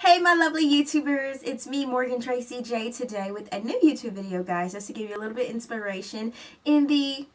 Hey my lovely YouTubers, it's me Morgan Tracy J today with a new YouTube video, guys, just to give you a little bit of inspiration in the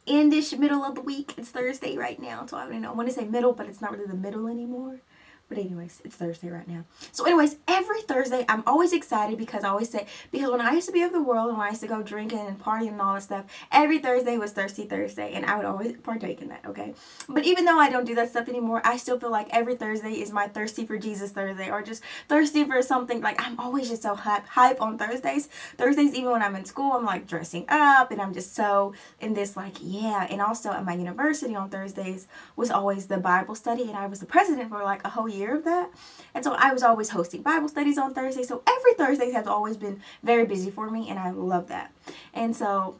endish middle of the week. It's Thursday right now, so I don't know, I want to say middle, but it's not really the middle anymore. But anyways, it's Thursday right now. So anyways, every Thursday I'm always excited because I always say, because when I used to be of the world and when I used to go drinking and partying and all that stuff, every Thursday was Thirsty Thursday and I would always partake in that, okay? But even though I don't do that stuff anymore, I still feel like every Thursday is my Thirsty for Jesus Thursday or just thirsty for something. Like I'm always just so hype on Thursdays. Thursdays, even when I'm in school, I'm like dressing up and I'm just so in this like, yeah. And also at my university on Thursdays was always the Bible study and I was the president for like a whole year of that. And so I was always hosting Bible studies on Thursday. So every Thursday has always been very busy for me and I love that. And so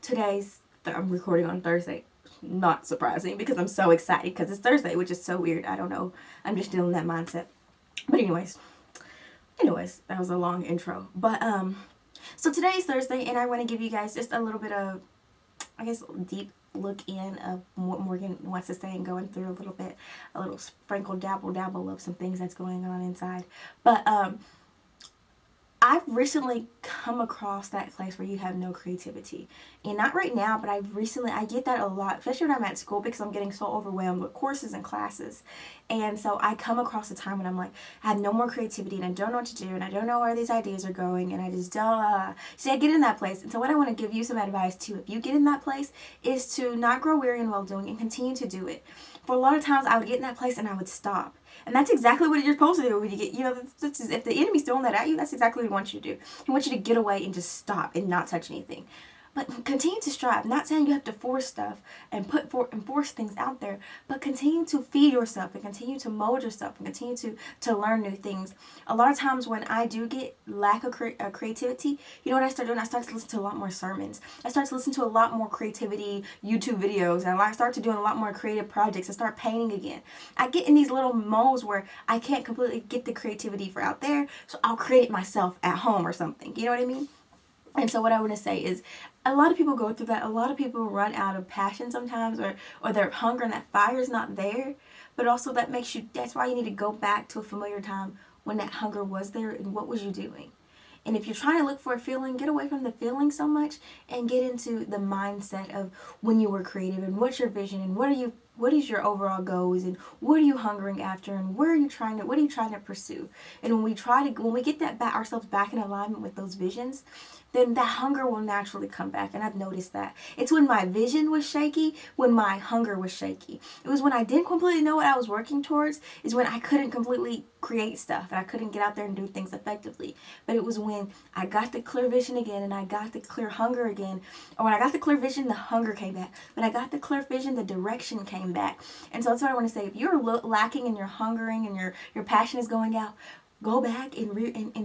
I'm recording on Thursday. Not surprising because I'm so excited because it's Thursday, which is so weird. I don't know. I'm just still in that mindset. But anyways, that was a long intro. But so today is Thursday and I want to give you guys just a little bit of, I guess, deep look in of what Morgan wants to say and going through a little sprinkle dabble of some things that's going on inside. But I've recently come across that place where you have no creativity. And not right now, but I get that a lot, especially when I'm at school because I'm getting so overwhelmed with courses and classes. And so I come across a time when I'm like, I have no more creativity and I don't know what to do and I don't know where these ideas are going and I just don't. See, I get in that place. And so what I want to give you some advice too, if you get in that place, is to not grow weary in well doing and continue to do it. For a lot of times I would get in that place and I would stop. And that's exactly what you're supposed to do when you get, if the enemy's throwing that at you, that's exactly what he wants you to do. He wants you to get away and just stop and not touch anything. But continue to strive. Not saying you have to force stuff and force things out there, but continue to feed yourself and continue to mold yourself and continue to learn new things. A lot of times when I do get lack of creativity, you know what I start doing? I start to listen to a lot more sermons. I start to listen to a lot more creativity YouTube videos, and I start to doing a lot more creative projects. I start painting again. I get in these little modes where I can't completely get the creativity for out there, so I'll create it myself at home or something. You know what I mean? And so what I want to say is a lot of people go through that. A lot of people run out of passion sometimes or their hunger and that fire is not there. But also that's why you need to go back to a familiar time when that hunger was there and what was you doing. And if you're trying to look for a feeling, get away from the feeling so much and get into the mindset of when you were creative and what's your vision and what is your overall goals and what are you hungering after and what are you trying to pursue. And when we get ourselves back in alignment with those visions, then that hunger will naturally come back. And I've noticed that. It's when my vision was shaky, when my hunger was shaky. It was when I didn't completely know what I was working towards, is when I couldn't completely create stuff and I couldn't get out there and do things effectively. But it was when I got the clear vision again and I got the clear hunger again, or when I got the clear vision, the hunger came back. When I got the clear vision, the direction came back. And so that's what I want to say. If you're lacking and you're hungering and your passion is going out, go back and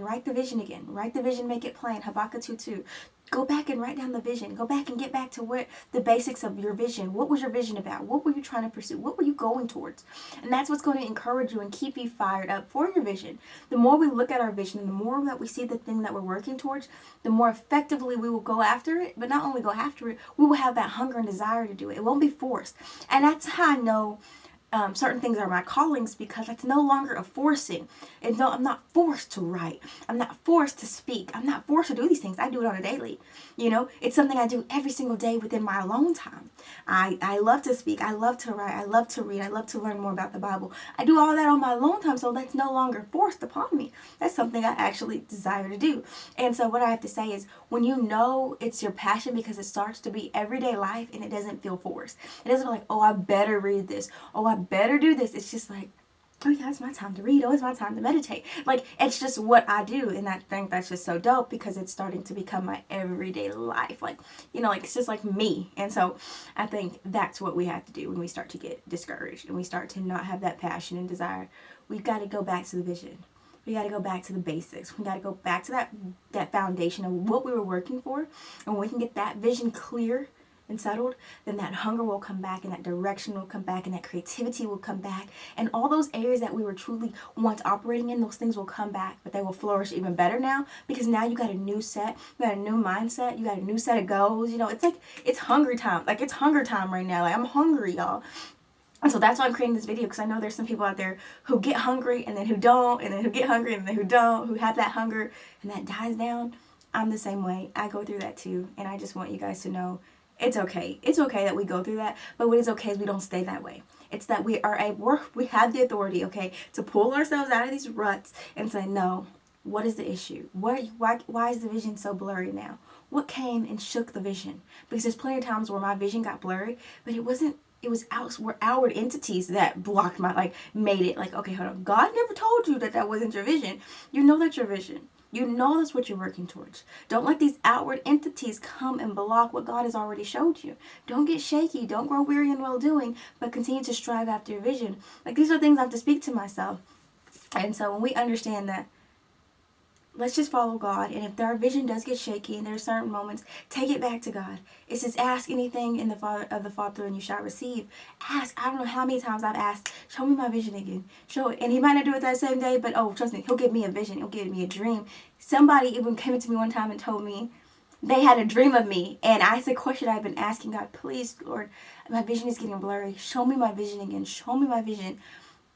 write the vision again. Write the vision, make it plain. Habakkuk 2:2. Go back and write down the vision. Go back and get back to what the basics of your vision. What was your vision about? What were you trying to pursue? What were you going towards? And that's what's going to encourage you and keep you fired up for your vision. The more we look at our vision and the more that we see the thing that we're working towards, the more effectively we will go after it. But not only go after it, we will have that hunger and desire to do it. It won't be forced. And that's how I know certain things are my callings, because it's no longer a forcing. And no, I'm not forced to write. I'm not forced to speak. I'm not forced to do these things. I do it on a daily. It's something I do every single day within my alone time. I love to speak. I love to write. I love to read. I love to learn more about the Bible. I do all that on my alone time, so that's no longer forced upon me. That's something I actually desire to do. And so what I have to say is, when you know it's your passion, because it starts to be everyday life and it doesn't feel forced. It doesn't feel like, oh, I better read this. Oh, I better do this. It's just like, oh yeah, it's my time to read. Oh, it's my time to meditate. Like, it's just what I do. And I think that's just so dope because it's starting to become my everyday life. Like, it's just like me. And so I think that's what we have to do when we start to get discouraged and we start to not have that passion and desire. We've got to go back to the vision. We got to go back to the basics. We got to go back to that foundation of what we were working for. And when we can get that vision clear and settled, then that hunger will come back and that direction will come back and that creativity will come back, and all those areas that we were truly once operating in, those things will come back, but they will flourish even better now, because now you got a new set, you got a new mindset, you got a new set of goals. It's like it's hunger time. Like, it's hunger time right now. Like, I'm hungry, y'all. And so that's why I'm creating this video, because I know there's some people out there who get hungry and then who don't, and then who get hungry and then who don't, who have that hunger and that dies down. I'm the same way. I go through that too. And I just want you guys to know it's okay. It's okay that we go through that. But what is okay is we don't stay that way. It's that we have the authority, okay, to pull ourselves out of these ruts and say, no, what is the issue? Why is the vision so blurry now? What came and shook the vision? Because there's plenty of times where my vision got blurry, but it was outward entities that blocked made it like, okay, hold on. God never told you that wasn't your vision. You know that's your vision. You know that's what you're working towards. Don't let these outward entities come and block what God has already showed you. Don't get shaky. Don't grow weary in well-doing, but continue to strive after your vision. Like, these are things I have to speak to myself. And so when we understand that, let's just follow God. And if our vision does get shaky and there are certain moments, take it back to God. It says, ask anything in the Father and you shall receive. Ask. I don't know how many times I've asked, show me my vision again. Show it. And he might not do it that same day, but oh, trust me, he'll give me a vision. He'll give me a dream. Somebody even came to me one time and told me they had a dream of me. And I said, question I've been asking God, please, Lord, my vision is getting blurry. Show me my vision again. Show me my vision.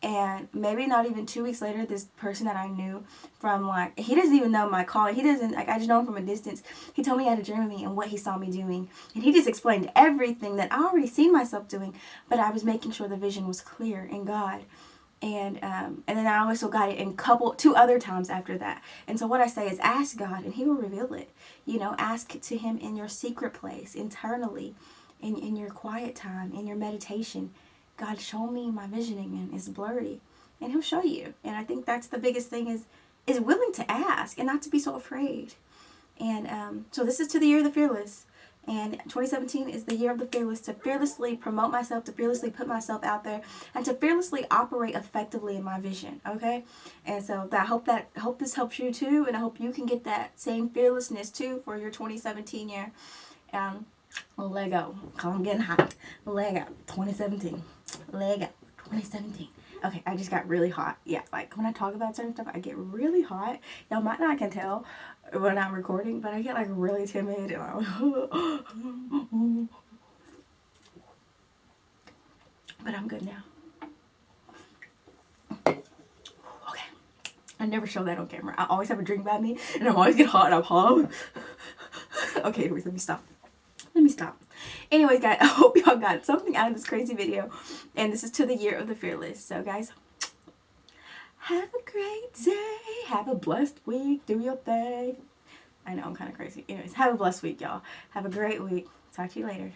And maybe not even 2 weeks later, this person that I knew from, like, he doesn't even know my calling. He doesn't, like, I just know him from a distance. He told me he had a dream of me and what he saw me doing. And he just explained everything that I already seen myself doing. But I was making sure the vision was clear in God. And then I also got it in 2 other times after that. And so what I say is ask God and he will reveal it. You know, ask to him in your secret place, internally, in your quiet time, in your meditation. God, show me my vision again. It's blurry. And he'll show you. And I think that's the biggest thing is willing to ask and not to be so afraid. And so this is to the year of the fearless. And 2017 is the year of the fearless, to fearlessly promote myself, to fearlessly put myself out there, and to fearlessly operate effectively in my vision, okay? And so I hope this helps you too, and I hope you can get that same fearlessness too for your 2017 year. Lego. I'm getting hot. Lego 2017. Lego 2017. Okay, I just got really hot. Yeah, like when I talk about certain stuff, I get really hot. Y'all might not can tell when I'm recording, but I get like really timid and but I'm good now. Okay. I never show that on camera. I always have a drink by me and I'm always get hot and I'm hot. Okay, anyways, let me stop. Anyways, guys, I hope y'all got something out of this crazy video. And this is to the year of the fearless. So, guys, have a great day. Have a blessed week. Do your thing. I know I'm kind of crazy. Anyways, have a blessed week, y'all. Have a great week. Talk to you later.